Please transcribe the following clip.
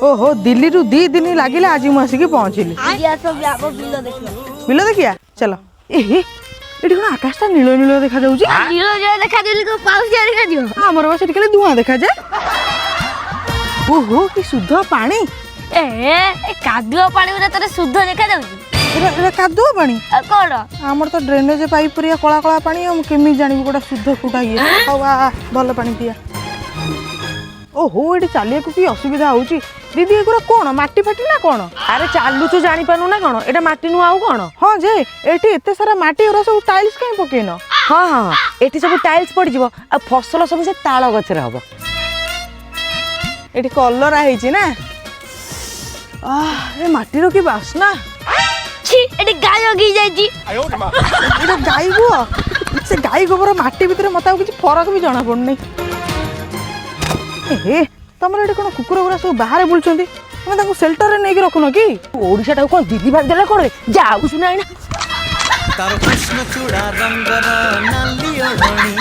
ओहो दिल्ली रु 2 दिन लगिला आज मु आसिक पहुँचली बिल देखिया चलो एहे एठी कोन आकाशटा नीलो नीलो देखा जाउची नीलो नीलो देखा दिली को पाउसिया देखा दियो हमर बस एठी खाली धुआं देखा जाए ओहो कि शुद्ध पानी ए कादुआ पानी गुरा तोरे शुद्ध देखा जाउची एरा कादुआ पानी कोन हमर तो ड्रेनेज पाइप परिया कला कला पानी हम केमी जानिबो कोडा शुद्ध कोडा ये आ भल पानी पिया ओहो एठी चालिया को की असुविधा होउची दीदी एगुरा कोन माटी फाटी ना कोन अरे चालू तू जानी पानु ना कोन एटा माटी नु आउ कोन हां जे एठी एते सारा माटी और सब टाइल्स काई पकेनो हां हां एठी सब टाइल्स पड़ जिवो आ फसल सब से ताळ गछरे हबो एठी कलर आइची ना आ ए माटी रो की बासना छी एटी गाय होगी जाईची एटा गाई गो से गाई गोबर माटी भीतर मता किछ फरक भी जाना पड़नै ए तमरे एटी कोन कुकुर गुरा सब बाहर बुलचंदी तमे ताको शेल्टर रे नेकी रखुनो की ओडिसा टा कोन दिल्ली भाग देला कोन जाऊ सुनाई ना तार कृष्ण चूड़ा रंगर नाली ओढ़णी